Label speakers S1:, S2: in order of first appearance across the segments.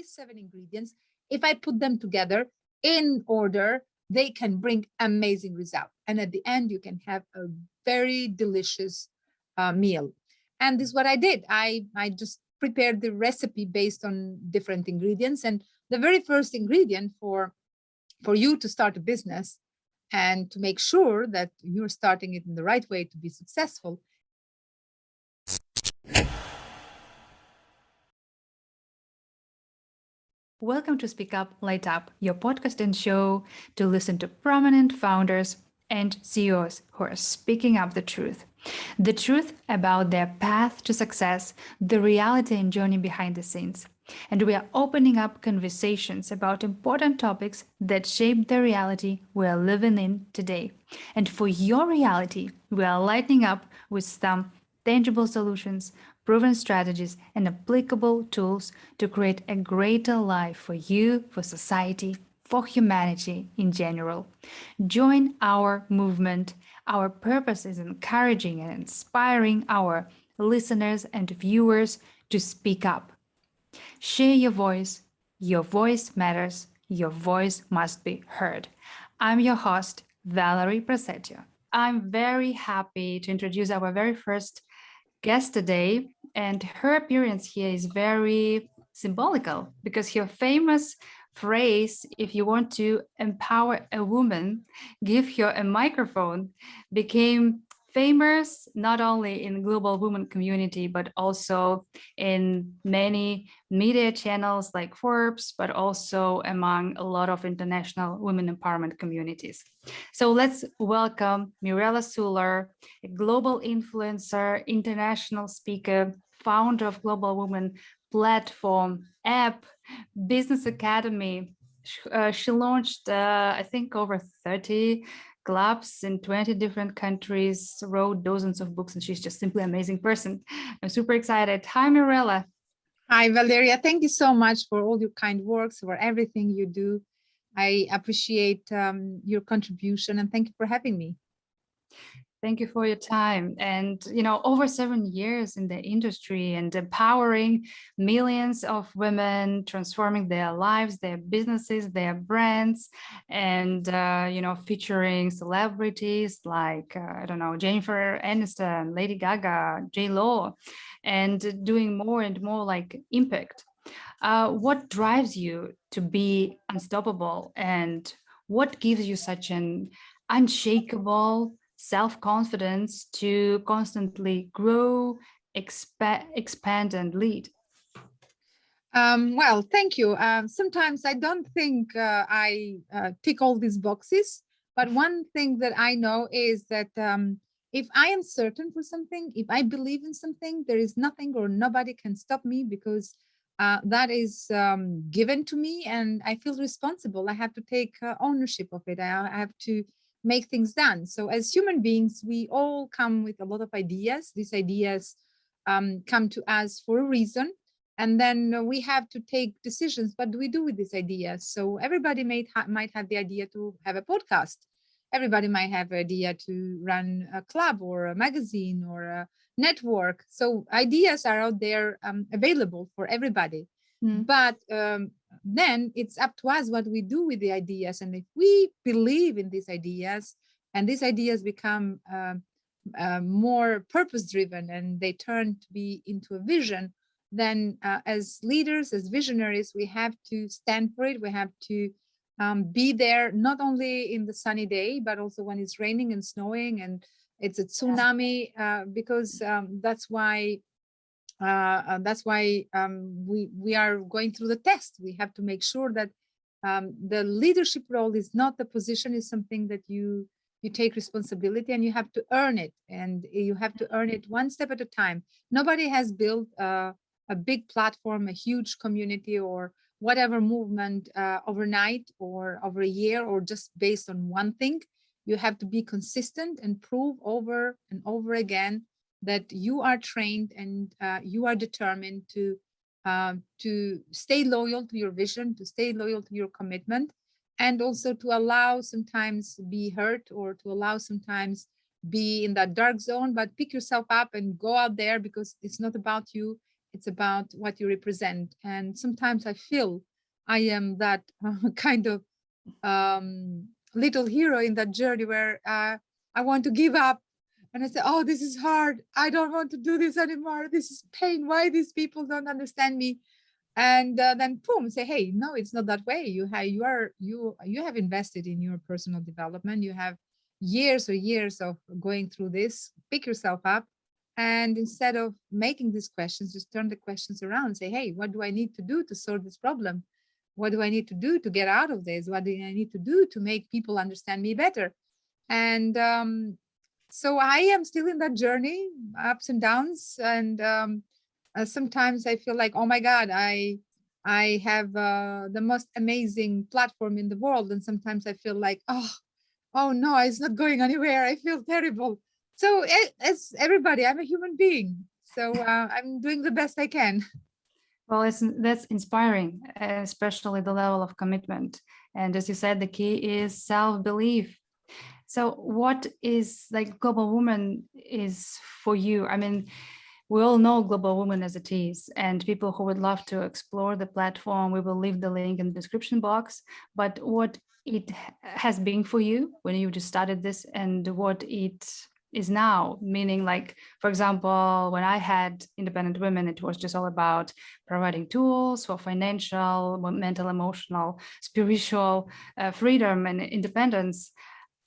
S1: these 7 ingredients, if I put them together in order, they can bring amazing results. And at the end, you can have a very delicious meal. And this is what I did. I just prepared the recipe based on different ingredients. And the very first ingredient for you to start a business and to make sure that you're starting it in the right way to be successful.
S2: Welcome to SpeakUp, LightUp, your podcast and show to listen to prominent founders and CEOs who are speaking up the truth about their path to success, the reality and journey behind the scenes. And we are opening up conversations about important topics that shape the reality we are living in today. And for your reality, we are lighting up with some tangible solutions, proven strategies, and applicable tools to create a greater life for you, for society, for humanity in general. Join our movement. Our purpose is encouraging and inspiring our listeners and viewers to speak up. Share your voice. Your voice matters. Your voice must be heard. I'm your host, Valerie Prasetio. I'm very happy to introduce our very first guest today, and her appearance here is very symbolical because her famous phrase, if you want to empower a woman, give her a microphone, became famous not only in global women community, but also in many media channels like Forbes, but also among a lot of international women empowerment communities. So let's welcome Mirela Sula, a global influencer, international speaker, founder of Global Women platform, app, business academy. She launched, I think, over 30 clubs in 20 different countries, wrote dozens of books, and she's just simply an amazing person. I'm super excited. Hi, Mirela.
S1: Hi, Valeria. Thank you so much for all your kind words, for everything you do. I appreciate your contribution, and thank you for having me.
S2: Thank you for your time. And, over 7 years in the industry and empowering millions of women, transforming their lives, their businesses, their brands, and, featuring celebrities like, Jennifer Aniston, Lady Gaga, J.Lo, and doing more and more like impact. What drives you to be unstoppable, and what gives you such an unshakable self-confidence to constantly grow, expand, and lead?
S1: Well, thank you. Sometimes I don't think I tick all these boxes, but one thing that I know is that if I am certain for something, if I believe in something, there is nothing or nobody can stop me, because that is given to me, and I feel responsible. I have to take ownership of it. I have to make things done. So as human beings, we all come with a lot of ideas. These ideas come to us for a reason, and then we have to take decisions. What do we do with these ideas? So everybody might have the idea to have a podcast. Everybody might have an idea to run a club or a magazine or a network. So ideas are out there available for everybody. But then it's up to us what we do with the ideas. And if we believe in these ideas, and these ideas become more purpose-driven, and they turn to be into a vision, then as leaders, as visionaries, we have to stand for it. We have to be there, not only in the sunny day, but also when it's raining and snowing and it's a tsunami, because that's why we are going through the test. We have to make sure that the leadership role is not the position, is something that you take responsibility, and you have to earn it, and you have to earn it one step at a time. Nobody has built a big platform, a huge community, or whatever movement overnight or over a year, or just based on one thing. You have to be consistent and prove over and over again that you are trained and you are determined to stay loyal to your vision, to stay loyal to your commitment, and also to allow sometimes be hurt, or to allow sometimes be in that dark zone, but pick yourself up and go out there, because it's not about you. It's about what you represent. And sometimes I feel I am that kind of little hero in that journey where I want to give up. And I say, oh, this is hard. I don't want to do this anymore. This is pain. Why these people don't understand me? And then boom, say, hey, no, it's not that way. You have invested in your personal development. You have years of going through this. Pick yourself up, and instead of making these questions, just turn the questions around. Say, hey, what do I need to do to solve this problem? What do I need to do to get out of this? What do I need to do to make people understand me better? And so I am still in that journey, ups and downs, and sometimes I feel like, oh my God, I have the most amazing platform in the world, and sometimes I feel like, oh no, it's not going anywhere. I feel terrible. So as everybody, I'm a human being, so I'm doing the best I can.
S2: Well, that's inspiring, especially the level of commitment. And as you said, the key is self-belief. So what is like Global Woman is for you? I mean, we all know Global Woman as it is, and people who would love to explore the platform, we will leave the link in the description box. But what it has been for you when you just started this, and what it is now, meaning, like, for example, when I had Independent Women, it was just all about providing tools for financial, mental, emotional, spiritual freedom and independence.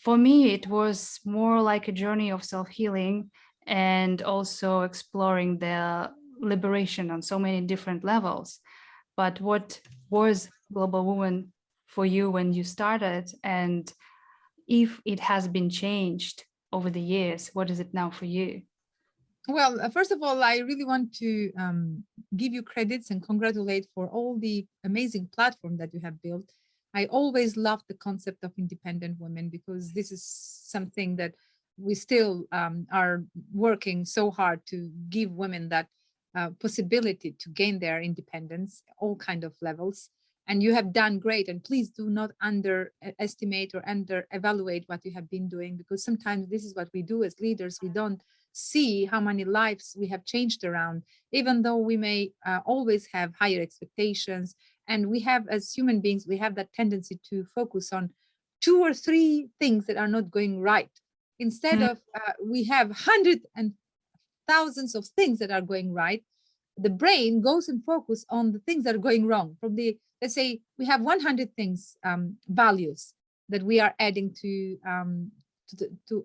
S2: For me, it was more like a journey of self-healing and also exploring the liberation on so many different levels. But what was Global Woman for you when you started? And if it has been changed over the years, what is it now for you?
S1: Well, first of all, I really want to give you credits and congratulate for all the amazing platform that you have built. I always loved the concept of independent women, because this is something that we still are working so hard to give women that possibility to gain their independence, all kind of levels. And you have done great. And please do not underestimate or under evaluate what you have been doing, because sometimes this is what we do as leaders. We don't see how many lives we have changed around, even though we may always have higher expectations. And we have, as human beings, we have that tendency to focus on 2 or 3 things that are not going right. Instead of we have hundreds and thousands of things that are going right, the brain goes and focus on the things that are going wrong. From the, let's say we have 100 things, values that we are adding to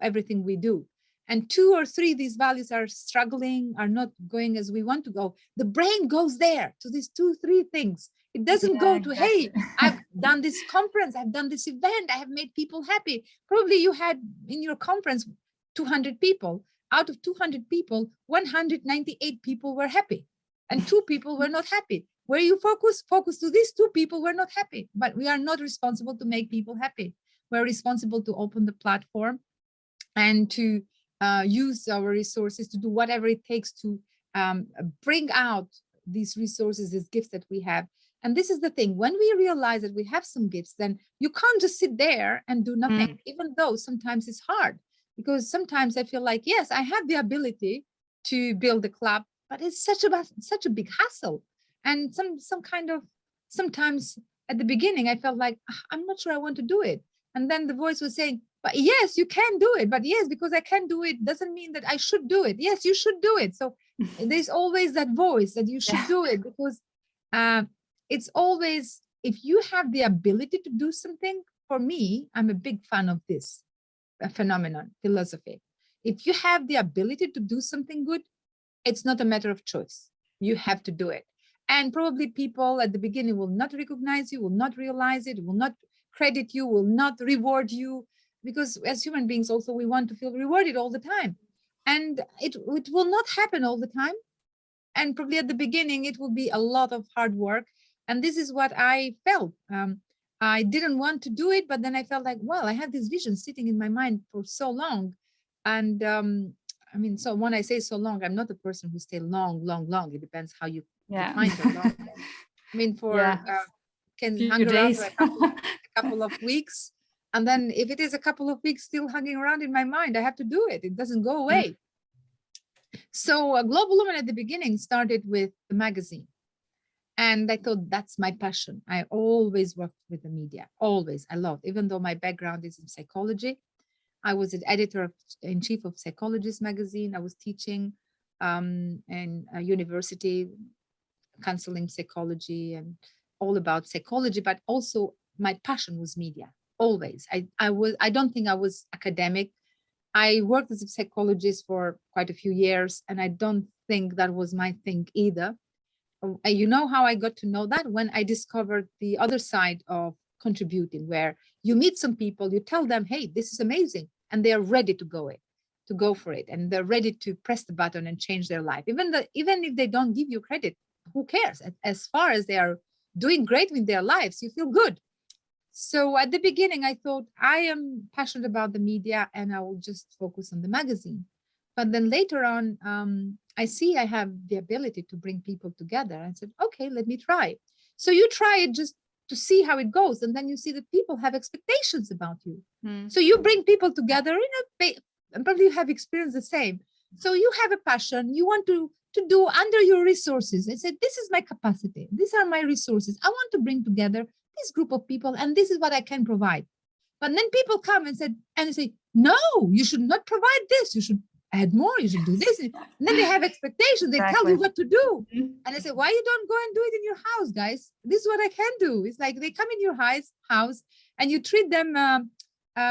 S1: everything we do. And 2 or 3 these values are struggling, are not going as we want to go. The brain goes there to these 2, 3 things. It doesn't go to, hey, I've done this conference, I've done this event, I have made people happy. Probably you had in your conference 200 people. Out of 200 people, 198 people were happy, and 2 people were not happy. Where you focus to these 2 people were not happy. But we are not responsible to make people happy. We're responsible to open the platform and to use our resources to do whatever it takes to bring out these resources, these gifts that we have. And this is the thing, when we realize that we have some gifts, then you can't just sit there and do nothing, even though sometimes it's hard. Because sometimes I feel like, yes, I have the ability to build a club, but it's such a big hassle. And sometimes at the beginning, I felt like, I'm not sure I want to do it. And then the voice was saying, but yes, you can do it. But yes, because I can do it doesn't mean that I should do it. Yes, you should do it. So there's always that voice that you should do it, because it's always, if you have the ability to do something, for me, I'm a big fan of this phenomenon, philosophy. If you have the ability to do something good, it's not a matter of choice. You have to do it. And probably people at the beginning will not recognize you, will not realize it, will not credit you, will not reward you, because as human beings also we want to feel rewarded all the time. And it will not happen all the time. And probably at the beginning, it will be a lot of hard work. And this is what I felt. I didn't want to do it, but then I felt like, well, I had this vision sitting in my mind for so long. And I mean, so when I say so long, I'm not a person who stay long. It depends how you define the long. I mean, can hang around for a couple of weeks. And then if it is a couple of weeks still hanging around in my mind, I have to do it. It doesn't go away. So Global Woman at the beginning started with the magazine. And I thought that's my passion. I always worked with the media, always. I loved, even though my background is in psychology. I was an editor in chief of Psychologist magazine. I was teaching in a university, counseling psychology and all about psychology, but also my passion was media. Always. I don't think I was academic. I worked as a psychologist for quite a few years, and I don't think that was my thing either. You know how I got to know that? When I discovered the other side of contributing, where you meet some people, you tell them, hey, this is amazing, and they are ready to go for it, and they're ready to press the button and change their life. Even if they don't give you credit, who cares? As far as they are doing great with their lives, you feel good. So at the beginning, I thought I am passionate about the media and I will just focus on the magazine. But then later on, I see I have the ability to bring people together. I said, okay, let me try. So you try it just to see how it goes. And then you see that people have expectations about you. So you bring people together, and probably you have experienced the same. So you have a passion, you want to do under your resources. I said, this is my capacity. These are my resources. I want to bring together this group of people, and this is what I can provide. But then people come and they say, no, you should not provide this. You should add more. You should do this. And then they have expectations. They tell you what to do. And I say, why you don't go and do it in your house, guys? This is what I can do. It's like they come in your house and you treat them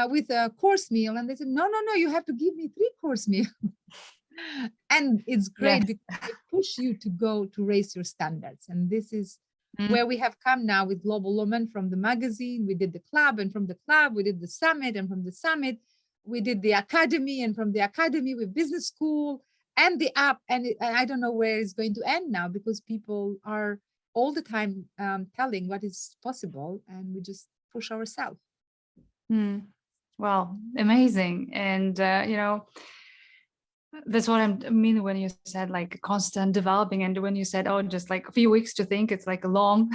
S1: with a course meal. And they say, no, you have to give me 3-course meal. And it's great because they push you to go to raise your standards. And this is where we have come now with Global Woman. From the magazine, we did the club, and from the club, we did the summit, and from the summit, we did the academy, and from the academy, with business school and the app. And I don't know where it's going to end now, because people are all the time telling what is possible, and we just push ourselves.
S2: Well, amazing. And, that's what I mean when you said like constant developing, and when you said, oh, just like a few weeks to think, it's like long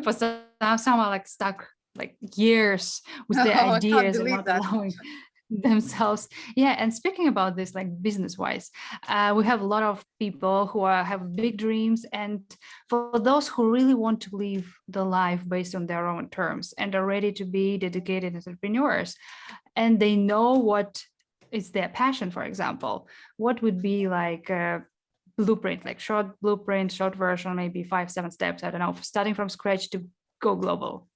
S2: for some are like stuck like years with their ideas and not allowing themselves. Yeah. And speaking about this, like business wise, we have a lot of people who have big dreams, and for those who really want to live the life based on their own terms and are ready to be dedicated entrepreneurs, and they know what is their passion, for example, what would be like a blueprint, like short blueprint, short version, maybe 5-7 steps, I don't know, starting from scratch to go global?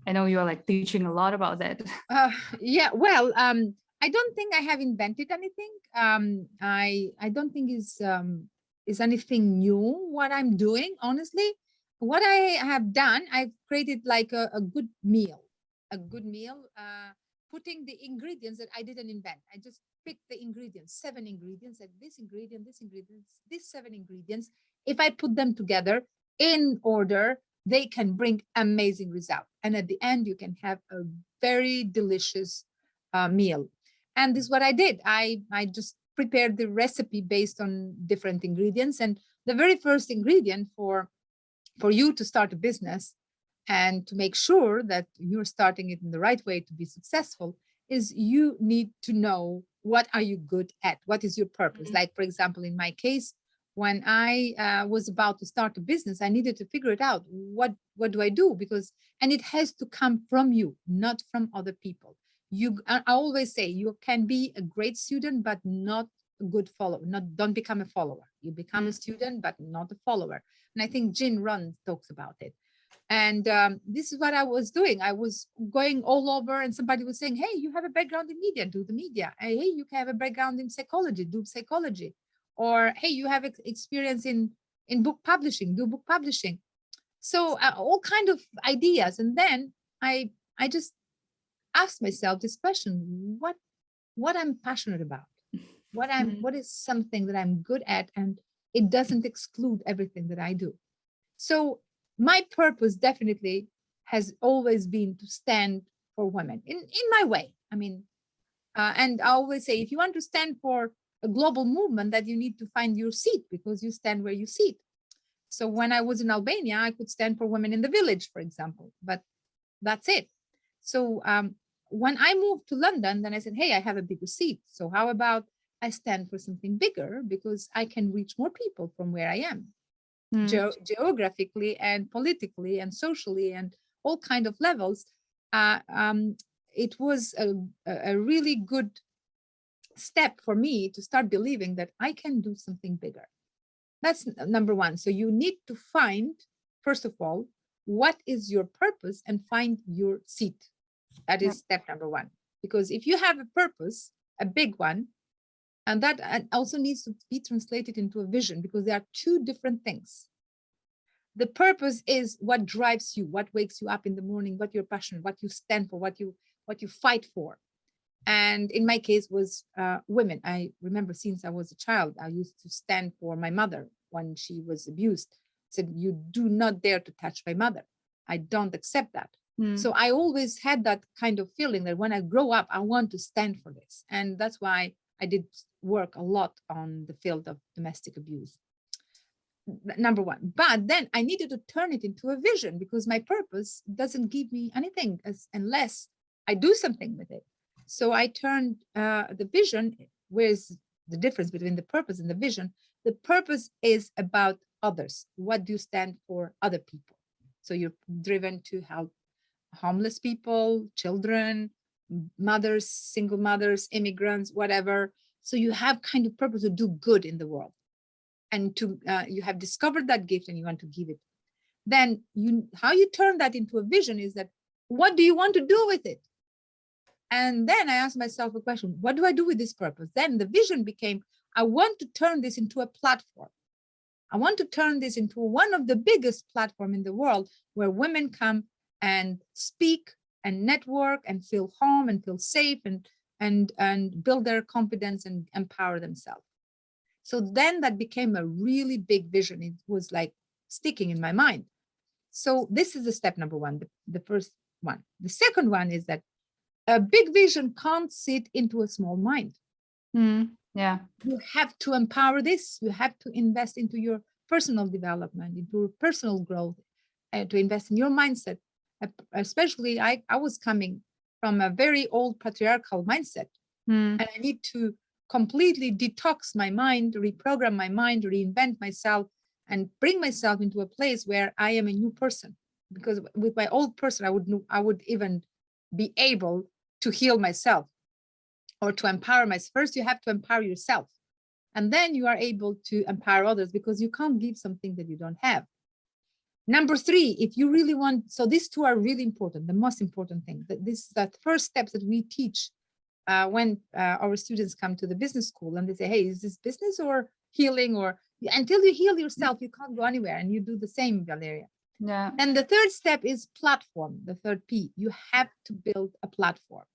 S2: I know you're like teaching a lot about that.
S1: Yeah, well, I don't think I have invented anything. I don't think is anything new what I'm doing, honestly. What I have done, I've created like a good meal, putting the ingredients that I didn't invent. I just picked the ingredients, 7 ingredients, like this ingredient, these 7 ingredients. If I put them together in order, they can bring amazing results. And at the end, you can have a very delicious meal. And this is what I did. I just prepared the recipe based on different ingredients. And the very first ingredient for you to start a business and to make sure that you're starting it in the right way to be successful is you need to know what are you good at? What is your purpose? Like, for example, in my case, when I was about to start a business, I needed to figure it out. What do I do? And it has to come from you, not from other people. I always say you can be a great student, but not a good follower. Don't become a follower. You become a student, but not a follower. And I think Jin Run talks about it. And this is what I was doing. I was going all over, and somebody was saying, hey, you have a background in media, do the media. Hey, you have a background in psychology, do psychology. Or, hey, you have experience in book publishing, do book publishing. So all kind of ideas. And then I just asked myself this question, what I'm passionate about, what is something that I'm good at, and it doesn't exclude everything that I do. So my purpose definitely has always been to stand for women in my way. I mean, and I always say, if you want to stand for a global movement, that you need to find your seat, because you stand where you sit. So when I was in Albania, I could stand for women in the village, for example, but that's it. So when I moved to London, then I said, hey, I have a bigger seat. So how about I stand for something bigger because I can reach more people from where I am, geographically and politically and socially and all kind of levels. It was a really good step for me to start believing that I can do something bigger. That's number one. So you need to find, first of all, what is your purpose and find your seat. That is step number one. Because if you have a purpose, a big one, and that also needs to be translated into a vision, because there are two different things. The purpose is what drives you, what wakes you up in the morning, what you're passionate, what you stand for, what you fight for. And in my case was women. I remember since I was a child, I used to stand for my mother when she was abused. Said, you do not dare to touch my mother. I don't accept that. So I always had that kind of feeling that when I grow up, I want to stand for this. And that's why I did work a lot on the field of domestic abuse. Number one. But then I needed to turn it into a vision, because my purpose doesn't give me anything unless I do something with it. So I turned the vision. Where's the difference between the purpose and the vision? The purpose is about others. What do you stand for? Other people. So you're driven to help homeless people, children, mothers, single mothers, immigrants, whatever. So you have kind of purpose to do good in the world, and to you have discovered that gift and you want to give it. Then how you turn that into a vision is that, what do you want to do with it? And then I asked myself a question, what do I do with this purpose? Then the vision became, I want to turn this into a platform. I want to turn this into one of the biggest platforms in the world, where women come and speak and network and feel home and feel safe and build their confidence and empower themselves. So then that became a really big vision. It was like sticking in my mind. So this is the step number one, the first one. The second one is that a big vision can't sit into a small mind.
S2: Yeah.
S1: You have to empower this. You have to invest into your personal development, into your personal growth, and to invest in your mindset. Especially, I was coming from a very old patriarchal mindset, and I need to completely detox my mind, reprogram my mind, reinvent myself, and bring myself into a place where I am a new person. Because with my old person, I would even be able to heal myself or to empower myself. First, you have to empower yourself, and then you are able to empower others, because you can't give something that you don't have. Number three, if you really want, so these two are really important, the most important thing, that first steps that we teach when our students come to the business school, and they say, hey, is this business or healing? Or until you heal yourself, you can't go anywhere. And you do the same, Valeria.
S2: Yeah.
S1: And the third step is platform, the third P. You have to build a platform,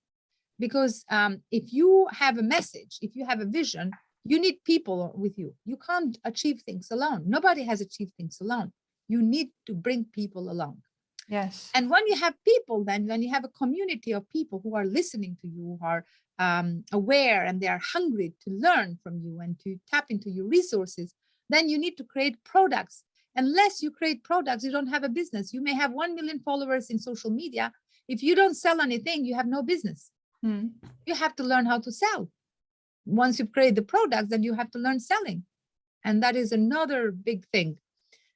S1: because if you have a message, if you have a vision, you need people with you. You can't achieve things alone. Nobody has achieved things alone. You need to bring people along.
S2: Yes.
S1: And when you have people, then when you have a community of people who are listening to you, who are aware, and they are hungry to learn from you and to tap into your resources, then you need to create products. Unless you create products, you don't have a business. You may have 1 million followers in social media. If you don't sell anything, you have no business. You have to learn how to sell. Once you create the products, then you have to learn selling. And that is another big thing.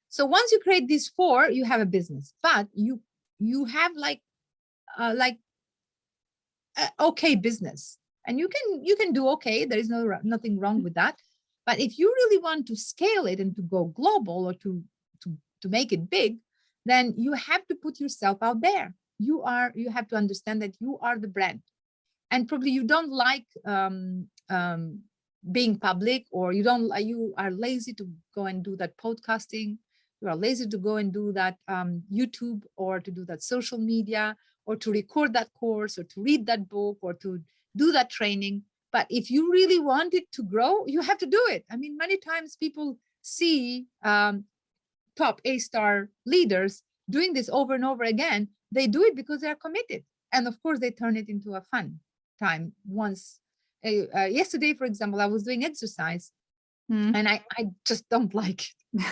S1: So once you create these four, you have a business, but you have like okay business, and you can do okay. There is nothing wrong with that. But if you really want to scale it and to go global, or to make it big, then you have to put yourself out there. You have to understand that you are the brand, and probably you don't like being public, or you are lazy to go and do that podcasting. You are lazy to go and do that YouTube, or to do that social media, or to record that course, or to read that book, or to do that training. But if you really want it to grow, you have to do it. I mean, many times people see top A-star leaders doing this over and over again. They do it because they are committed. And of course, they turn it into a fun time. Once, yesterday, for example, I was doing exercise, and I just don't like it.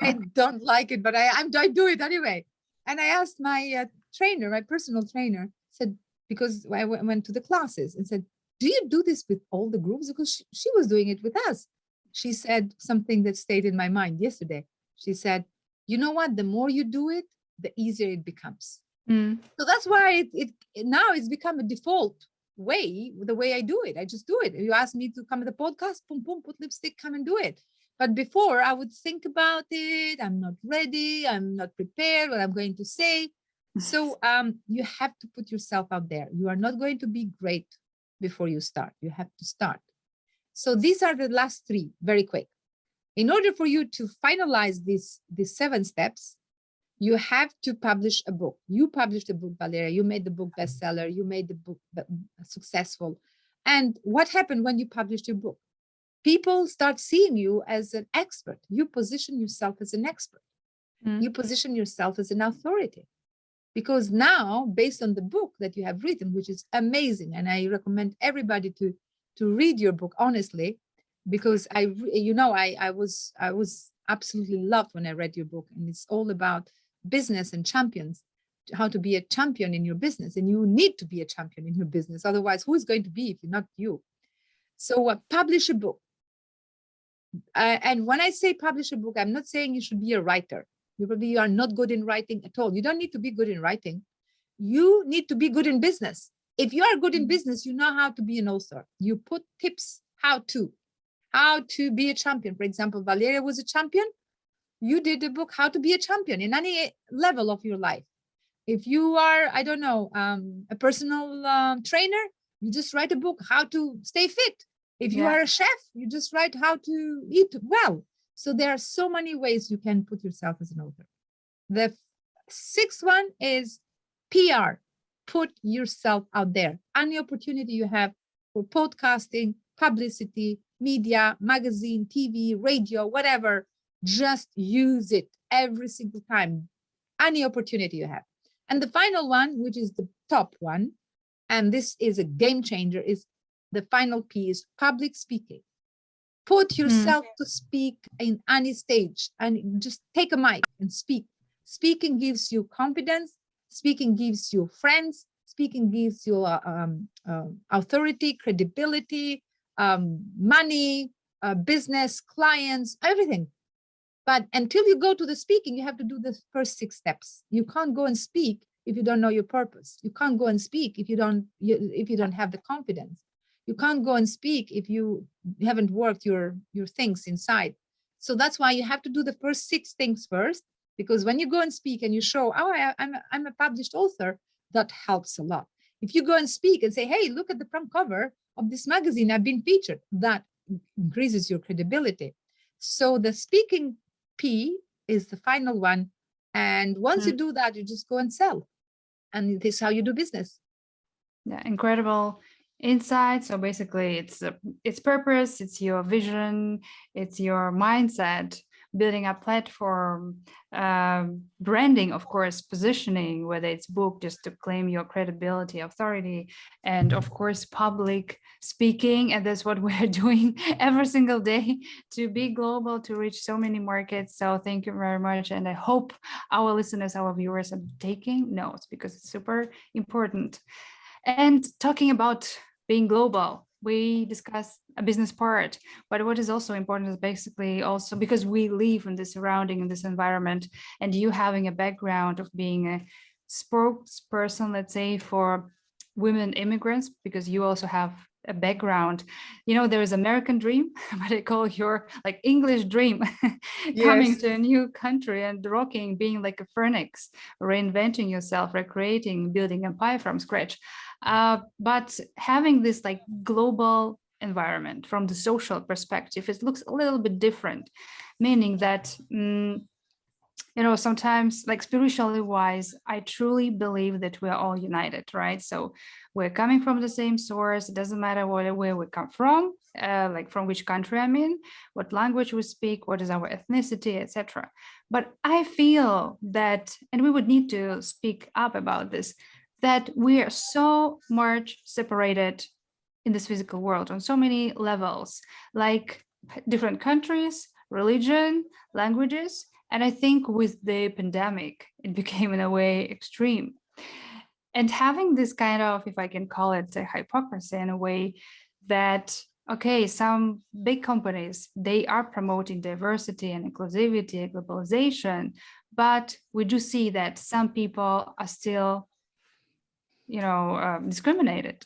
S1: I don't like it, but I do it anyway. And I asked my trainer, my personal trainer, said, because I went to the classes, and said, do you do this with all the groups? Because she was doing it with us. She said something that stayed in my mind yesterday. She said, you know what? The more you do it, the easier it becomes. So that's why now it's become a default way, the way I do it. I just do it. You ask me to come to the podcast, boom, boom, put lipstick, come and do it. But before I would think about it. I'm not ready. I'm not prepared what I'm going to say. So you have to put yourself out there. You are not going to be great before you start. You have to start. So these are the last three, very quick. In order for you to finalize these 7 steps, you have to publish a book. You published a book, Valeria. You made the book bestseller. You made the book successful. And what happened when you published your book? People start seeing you as an expert. You position yourself as an expert. You position yourself as an authority. Because now, based on the book that you have written, which is amazing, and I recommend everybody to read your book, honestly, because I was absolutely loved when I read your book, and it's all about business and champions, how to be a champion in your business, and you need to be a champion in your business. Otherwise, who is going to be if not you? So publish a book. And when I say publish a book, I'm not saying you should be a writer. You are not good in writing at all. You don't need to be good in writing. You need to be good in business. If you are good in business, you know how to be an author. You put tips, how to be a champion. For example, Valeria was a champion. You did a book, how to be a champion in any level of your life. If you are, I don't know, a personal trainer, you just write a book, how to stay fit. If you are a chef, you just write how to eat well. So there are so many ways you can put yourself as an author. The 6th one is PR. Put yourself out there. Any opportunity you have for podcasting, publicity, media, magazine, TV, radio, whatever, just use it every single time. Any opportunity you have. And the final one, which is the top one, and this is a game changer, is the final P, is public speaking. Put yourself to speak in any stage and just take a mic and speak. Speaking gives you confidence. Speaking gives you friends. Speaking gives you authority, credibility, money, business, clients, everything. But until you go to the speaking, you have to do the first 6 steps. You can't go and speak if you don't know your purpose. You can't go and speak if you don't have the confidence. You can't go and speak if you haven't worked your things inside. So that's why you have to do the first 6 things first, because when you go and speak and you show, I'm a published author, that helps a lot. If you go and speak and say, hey, look at the front cover of this magazine, I've been featured, that increases your credibility. So the speaking P is the final one. And once you do that, you just go and sell. And this is how you do business.
S2: Yeah, incredible insight. So basically it's purpose, it's your vision, it's your mindset, building a platform, branding, of course, positioning, whether it's book, just to claim your credibility, authority, and of course public speaking. And that's what we're doing every single day to be global, to reach so many markets. So thank you very much, and I hope our listeners, our viewers, are taking notes, because it's super important. And talking about being global, we discussed a business part, but what is also important is basically also because we live in this surrounding, in this environment, and you having a background of being a spokesperson, let's say, for women immigrants, because you also have a background, there is American dream, but I call your like English dream, coming to a new country and rocking, being like a phoenix, reinventing yourself, recreating, building empire from scratch. But having this like global environment from the social perspective, it looks a little bit different, meaning that sometimes, like spiritually wise, I truly believe that we're all united, right? So we're coming from the same source. It doesn't matter where we come from, like from which country I'm in, what language we speak, what is our ethnicity, etc. But I feel that, and we would need to speak up about this, that we are so much separated in this physical world on so many levels, like different countries, religion, languages. And I think with the pandemic, it became in a way extreme. And having this kind of, if I can call it a hypocrisy in a way that, okay, some big companies, they are promoting diversity and inclusivity and globalization, but we do see that some people are still, discriminated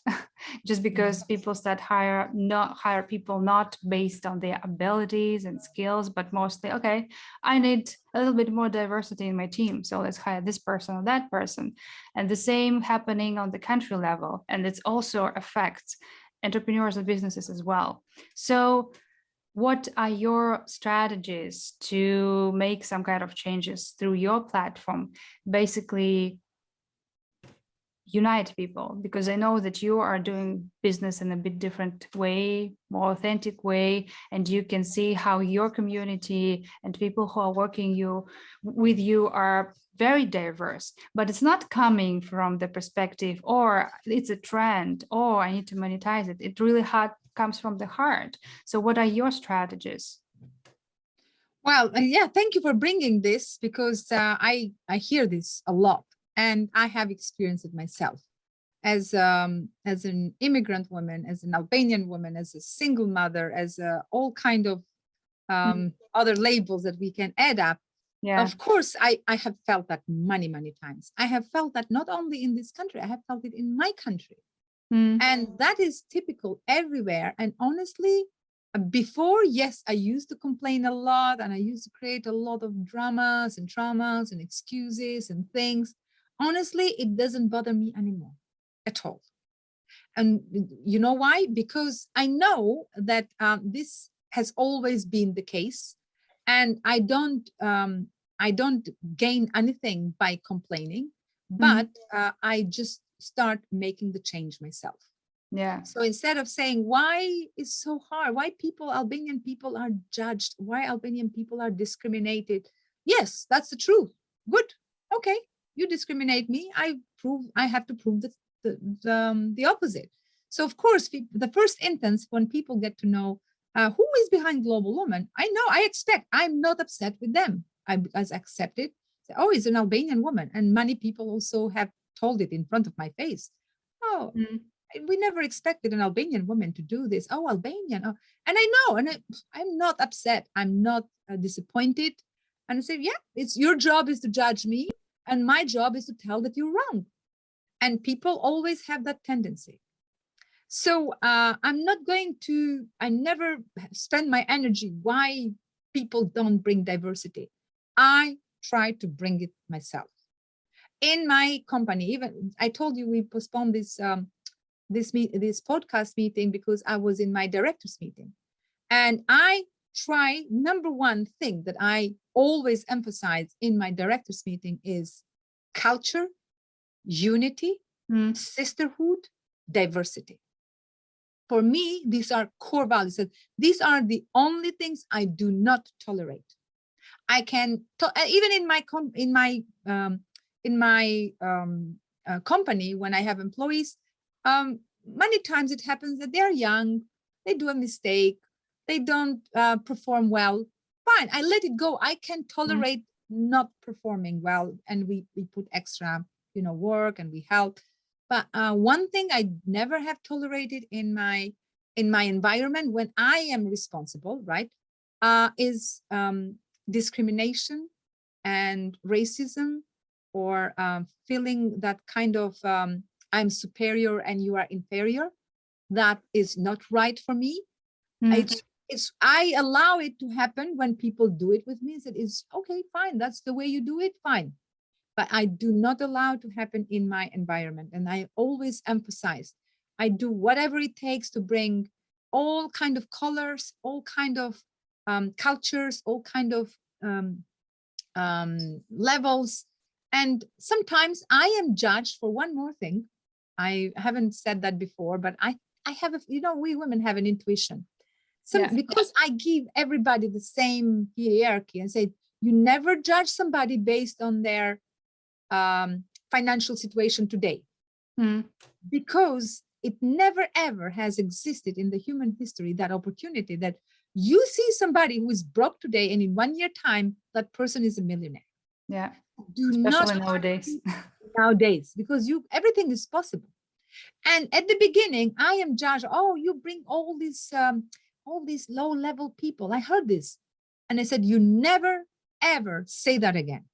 S2: just because people start hire people not based on their abilities and skills, but mostly, okay, I need a little bit more diversity in my team, so let's hire this person or that person. And the same happening on the country level, and it also affects entrepreneurs and businesses as well. So what are your strategies to make some kind of changes through your platform, basically unite people? Because I know that you are doing business in a bit different way, more authentic way, and you can see how your community and people who are working with you are very diverse, but it's not coming from the perspective, or it's a trend, or I need to monetize it. It really comes from the heart. So what are your strategies?
S1: Well, yeah, thank you for bringing this, because I hear this a lot, and I have experienced it myself as an immigrant woman, as an Albanian woman, as a single mother, as all kind of other labels that we can add up.
S2: Yeah.
S1: Of course, I have felt that many times. I have felt that not only in this country, I have felt it in my country. And that is typical everywhere. And honestly, before, yes, I used to complain a lot, and I used to create a lot of dramas and traumas and excuses and things. Honestly, it doesn't bother me anymore at all. And you know why? Because I know that this has always been the case, and I don't gain anything by complaining, but I just start making the change myself.
S2: Yeah.
S1: So instead of saying, why is so hard? Why Albanian people are judged? Why Albanian people are discriminated? Yes, that's the truth. Good. Okay. You discriminate me. I have to prove the opposite. So of course, the first instance, when people get to know who is behind Global Woman, I'm not upset with them. I accept it. Oh, it's an Albanian woman. And many people also have told it in front of my face. Oh, we never expected an Albanian woman to do this. Oh, Albanian. Oh. And I know, and I'm not upset. I'm not disappointed. And I say, yeah, it's your job is to judge me, and my job is to tell that you're wrong. And people always have that tendency. So I never spend my energy why people don't bring diversity. I try to bring it myself. In my company, even I told you we postponed this this podcast meeting because I was in my director's meeting. And I try, number one thing that I always emphasize in my director's meeting is culture, unity, sisterhood, diversity. For me, these are core values. These are the only things I do not tolerate. I can even in my company, when I have employees, many times it happens that they're young, they do a mistake, they don't perform well. Fine, I let it go. I can tolerate not performing well, and we put extra, work, and we help. But one thing I never have tolerated in my environment when I am responsible, right, is discrimination and racism, or feeling that kind of I'm superior and you are inferior. That is not right for me. I allow it to happen when people do it with me. It's okay, fine. That's the way you do it, fine. But I do not allow it to happen in my environment. And I always emphasize, I do whatever it takes to bring all kind of colors, all kind of cultures, all kind of levels. And sometimes I am judged for one more thing. I haven't said that before, but I have we women have an intuition. Because I give everybody the same hierarchy and say, you never judge somebody based on their financial situation today, because it never ever has existed in the human history, that opportunity that you see somebody who is broke today, and in 1 year time that person is a millionaire. Do not
S2: Especially nowadays.
S1: nowadays, because everything is possible. And at the beginning, I am judged. Oh, you bring all these low-level people. I heard this, and I said, you never ever say that again.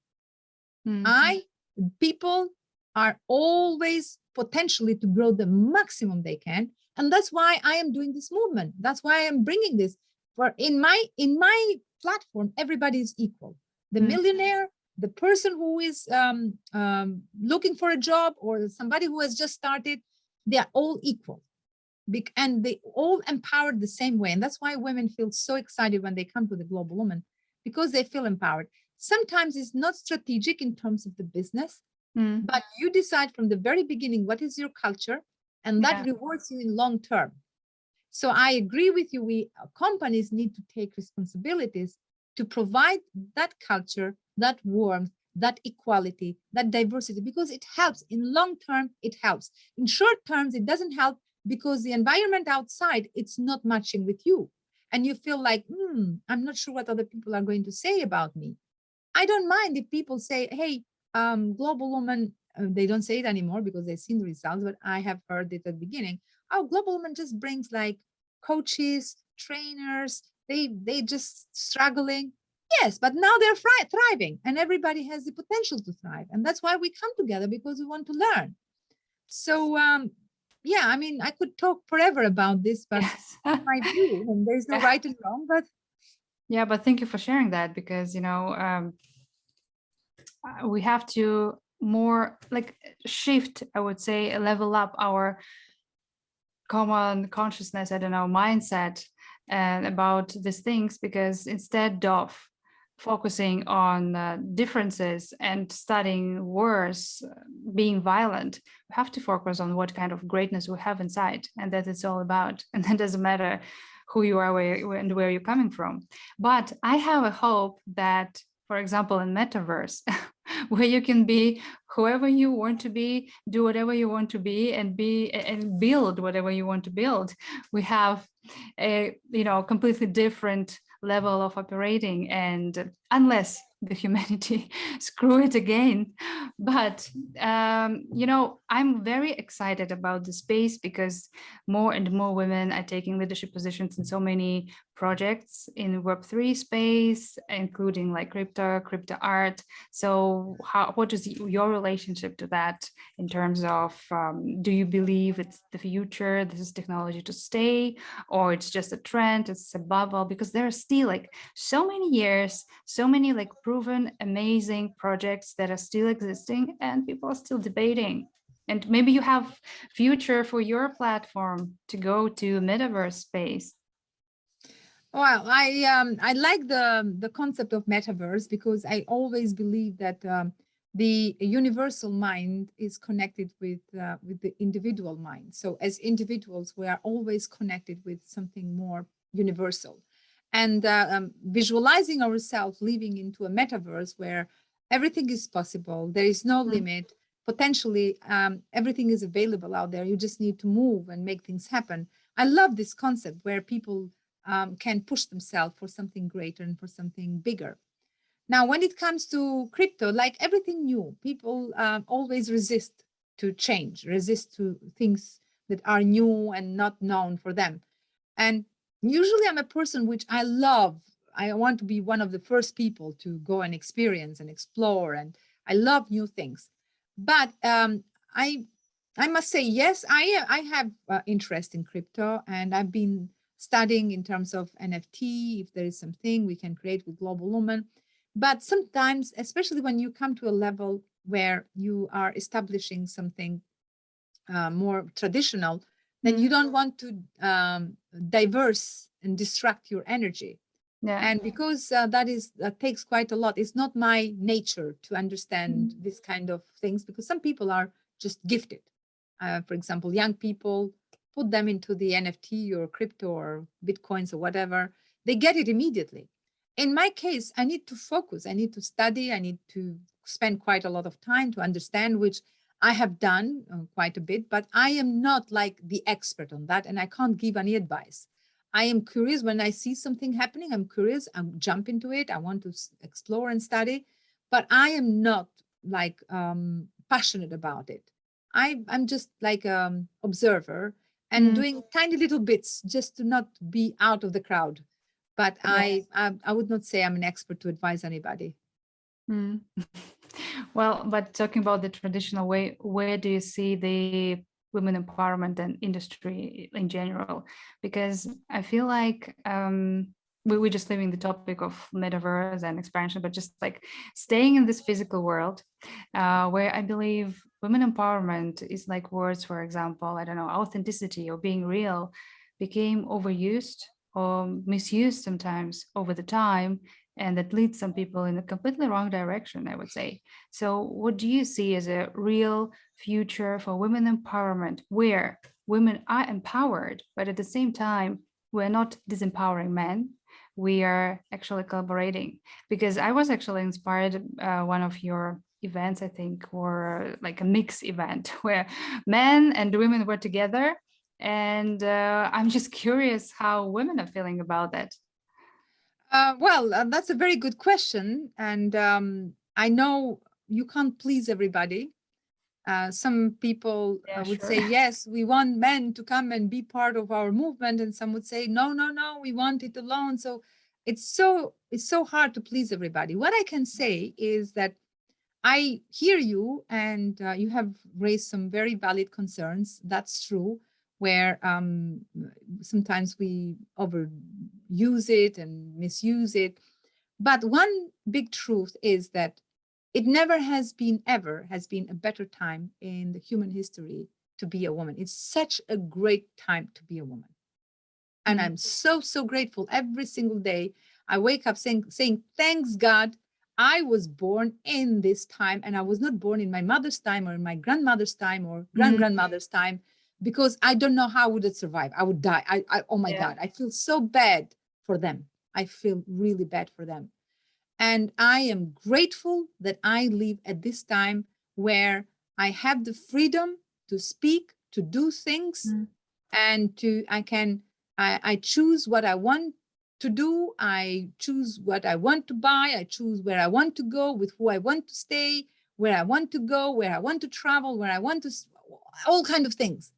S1: People are always potentially to grow the maximum they can, and that's why I am doing this movement. That's why I am bringing this. For in my platform, everybody is equal. The millionaire, the person who is looking for a job, or somebody who has just started, they are all equal. And they all empowered the same way. And that's why women feel so excited when they come to the Global Woman, because they feel empowered. Sometimes it's not strategic in terms of the business, but you decide from the very beginning what is your culture, and that rewards you in long term. So I agree with you. Companies need to take responsibilities to provide that culture, that warmth, that equality, that diversity, because it helps. In long term, it helps. In short terms, it doesn't help, because the environment outside, it's not matching with you. And you feel like, I'm not sure what other people are going to say about me. I don't mind if people say, hey, Global Woman, they don't say it anymore because they've seen the results, but I have heard it at the beginning. Oh, Global Woman just brings like coaches, trainers, they just struggling. Yes, but now they're thriving, and everybody has the potential to thrive. And that's why we come together, because we want to learn. So, yeah, I mean, I could talk forever about this, but my view, and there's no right and wrong, but.
S2: Yeah, but thank you for sharing that, because, we have to more like shift, I would say, level up our common consciousness, I don't know, mindset and about these things, because instead of focusing on differences and studying wars, being violent, we have to focus on what kind of greatness we have inside, and that it's all about. And that doesn't matter who you are, where you're coming from. But I have a hope that, for example, in metaverse, where you can be whoever you want to be, do whatever you want to be, and build whatever you want to build. We have a completely different level of operating, and unless the humanity screw it again. But I'm very excited about the space, because more and more women are taking leadership positions in so many projects in Web3 space, including like crypto art. So what is your relationship to that, in terms of do you believe it's the future, this is technology to stay, or it's just a trend, it's a bubble? Because there are still like so many years, so many like proven amazing projects that are still existing, and people are still debating. And maybe you have future for your platform to go to metaverse space.
S1: Well, I like the concept of metaverse, because I always believe that the universal mind is connected with the individual mind. So as individuals, we are always connected with something more universal. And visualizing ourselves living into a metaverse where everything is possible, there is no limit, potentially everything is available out there. You just need to move and make things happen. I love this concept where people can push themselves for something greater and for something bigger. Now, when it comes to crypto, like everything new, people always resist to change, resist to things that are new and not known for them. And usually I'm a person which I love. I want to be one of the first people to go and experience and explore, and I love new things. But I must say, yes, I have interest in crypto, and I've been studying in terms of NFT, if there is something we can create with Global Woman. But sometimes, especially when you come to a level where you are establishing something more traditional, then you don't want to diverse and distract your energy.
S2: Yeah.
S1: And because that takes quite a lot. It's not my nature to understand this kind of things, because some people are just gifted. For example, young people, put them into the NFT or crypto or Bitcoins or whatever, they get it immediately. In my case, I need to focus, I need to study, I need to spend quite a lot of time to understand, which I have done quite a bit, but I am not like the expert on that, and I can't give any advice. I am curious when I see something happening. I'm curious, I jump into it. I want to explore and study, but I am not like passionate about it. I'm just like observer and doing tiny little bits just to not be out of the crowd. But I would not say I'm an expert to advise anybody.
S2: Mm. Well, but talking about the traditional way, where do you see the women empowerment and industry in general? Because I feel like we're just leaving the topic of metaverse and expansion, but just like staying in this physical world, where I believe women empowerment is like words, for example, I don't know, authenticity or being real became overused or misused sometimes over the time, and that leads some people in a completely wrong direction, I would say. So what do you see as a real future for women empowerment, where women are empowered, but at the same time, we're not disempowering men, we are actually collaborating? Because I was actually inspired one of your events, I think, or like a mix event where men and women were together. And I'm just curious how women are feeling about that.
S1: That's a very good question. And I know you can't please everybody. Some people
S2: Yeah,
S1: would
S2: sure.
S1: say, yes, we want men to come and be part of our movement. And some would say, no, no, no, we want it alone. So it's so hard to please everybody. What I can say is that I hear you, and you have raised some very valid concerns. That's true, where sometimes we overuse it and misuse it. But one big truth is that it never has been, ever has been a better time in the human history to be a woman. It's such a great time to be a woman. And I'm so grateful every single day. I wake up saying, thanks God, I was born in this time, and I was not born in my mother's time or in my grandmother's time or grandmother's time, because I don't know how I would survive. I would die. Oh my God, I feel so bad for them. I feel really bad for them. And I am grateful that I live at this time where I have the freedom to speak, to do things, and I choose what I want to do. I choose what I want to buy. I choose where I want to go, with who I want to stay, where I want to go, where I want to travel, where I want to, all kind of things.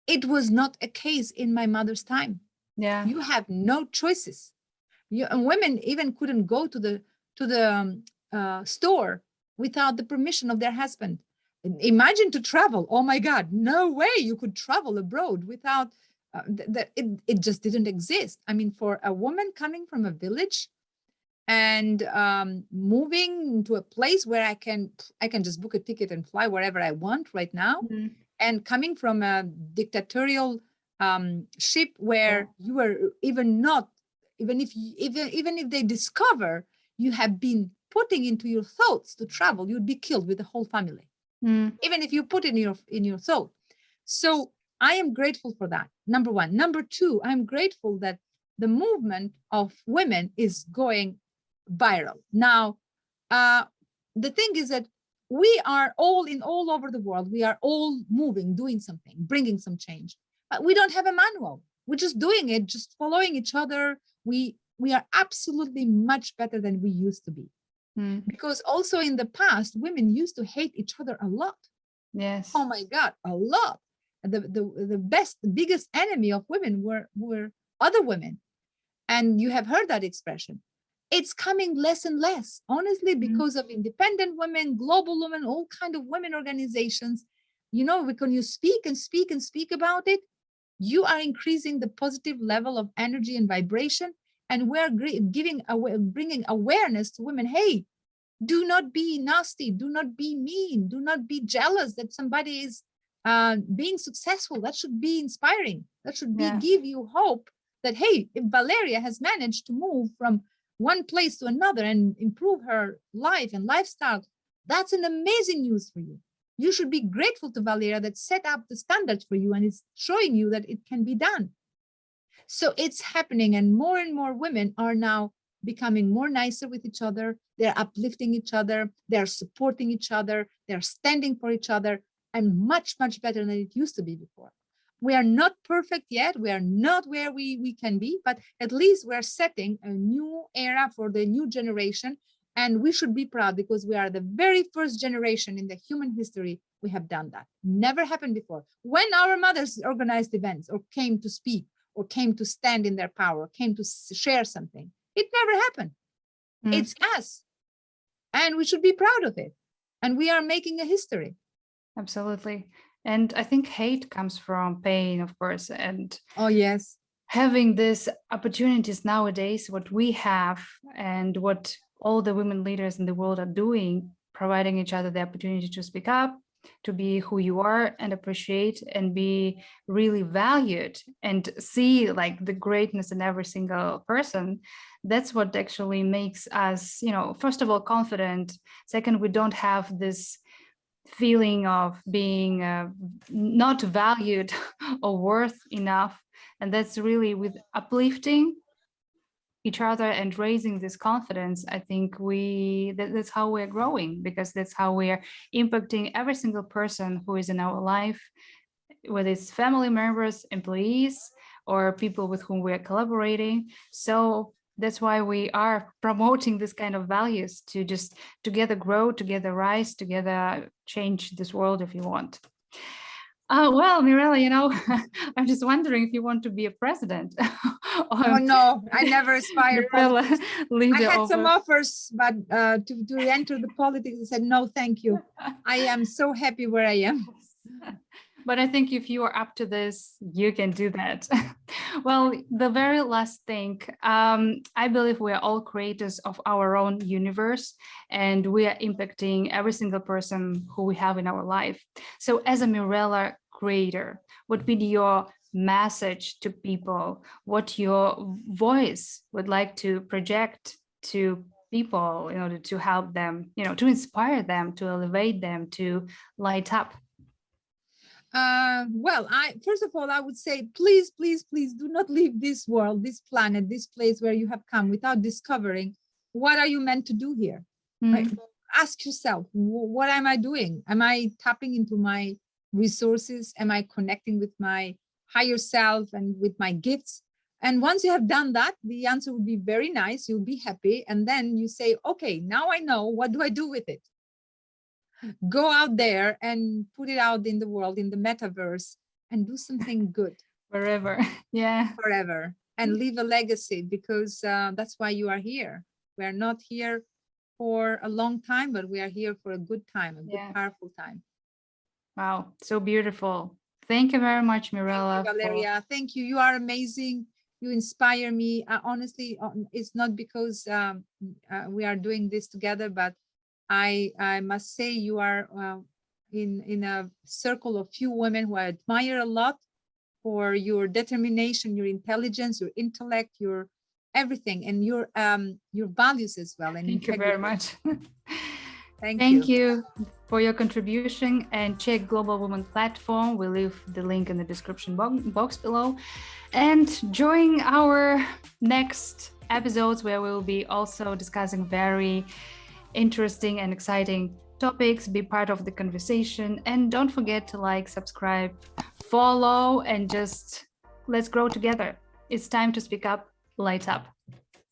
S1: It was not a case in my mother's time.
S2: Yeah.
S1: You have no choices. And women even couldn't go to the store without the permission of their husband. Imagine to travel. Oh my God, no way you could travel abroad without that. It just didn't exist. I mean, for a woman coming from a village and moving to a place where I can just book a ticket and fly wherever I want right now, and coming from a dictatorial ship where you are even not, even if they discover you have been putting into your thoughts to travel, you'd be killed with the whole family. Even if you put in your thought. So I am grateful for that. Number one. Number two, I'm grateful that the movement of women is going viral. Now, the thing is that we are all over the world. We are all moving, doing something, bringing some change. But we don't have a manual. We're just doing it, just following each other. We are absolutely much better than we used to be. Because also in the past, women used to hate each other a lot.
S2: Yes.
S1: Oh my God, a lot. The biggest enemy of women were other women. And you have heard that expression. It's coming less and less, honestly, because of independent women, global women, all kind of women organizations. You know, when you speak and speak and speak about it, you are increasing the positive level of energy and vibration. And we're bringing awareness to women. Hey, do not be nasty. Do not be mean. Do not be jealous that somebody is being successful. That should be inspiring. That should give you hope that, hey, if Valeria has managed to move from one place to another and improve her life and lifestyle, that's an amazing news for you. You should be grateful to Valeria that set up the standards for you and is showing you that it can be done. So it's happening, and more women are now becoming more nicer with each other. They're uplifting each other. They're supporting each other. They're standing for each other, and much better than it used to be before. We are not perfect yet. We are not where we can be, but at least we're setting a new era for the new generation. And we should be proud because we are the very first generation in the human history we have done that. Never happened before. When our mothers organized events or came to speak or came to stand in their power, came to share something, it never happened. It's us. And we should be proud of it. And we are making a history.
S2: Absolutely. And I think hate comes from pain, of course. And
S1: oh, yes,
S2: having these opportunities nowadays, what we have and what all the women leaders in the world are doing, providing each other the opportunity to speak up, to be who you are and appreciate and be really valued and see like the greatness in every single person. That's what actually makes us, first of all, confident. Second, we don't have this feeling of being not valued or worth enough. And that's really with uplifting each other and raising this confidence. I think that's how we're growing, because that's how we're impacting every single person who is in our life, whether it's family members, employees, or people with whom we're collaborating. So that's why we are promoting this kind of values, to just together grow, together rise, together change this world if you want. Well, Mirela, I'm just wondering if you want to be a president.
S1: Oh, no, I never aspired. I had some offers, but to enter the politics, I said, no, thank you. I am so happy where I am.
S2: But I think if you are up to this, you can do that. Well, the very last thing, I believe we are all creators of our own universe, and we are impacting every single person who we have in our life. So as a Mirela creator, what would be your message to people? What your voice would like to project to people in order to help them, to inspire them, to elevate them, to light up?
S1: Well, first of all, I would say, please, please, please do not leave this world, this planet, this place where you have come without discovering what are you meant to do here. Right? Ask yourself, what am I doing? Am I tapping into my resources? Am I connecting with my higher self and with my gifts? And once you have done that, the answer will be very nice. You'll be happy. And then you say, okay, now I know, what do I do with it? Go out there and put it out in the world, in the metaverse, and do something good.
S2: Forever. Yeah.
S1: Forever. And leave a legacy, because that's why you are here. We're not here for a long time, but we are here for a good time, a good, powerful time.
S2: Wow. So beautiful. Thank you very much, Mirela.
S1: Thank you, Valeria. Thank you. You are amazing. You inspire me. Honestly, it's not because we are doing this together, but I must say you are in a circle of few women who I admire a lot for your determination, your intelligence, your intellect, your everything, and your values as well. And
S2: thank you very much.
S1: Thank
S2: you for your contribution, and check Global Women platform. We'll leave the link in the description box below, and join our next episodes where we'll be also discussing very interesting and exciting topics. Be part of the conversation, and don't forget to like, subscribe, follow, and just let's grow together. It's time to speak up, light up.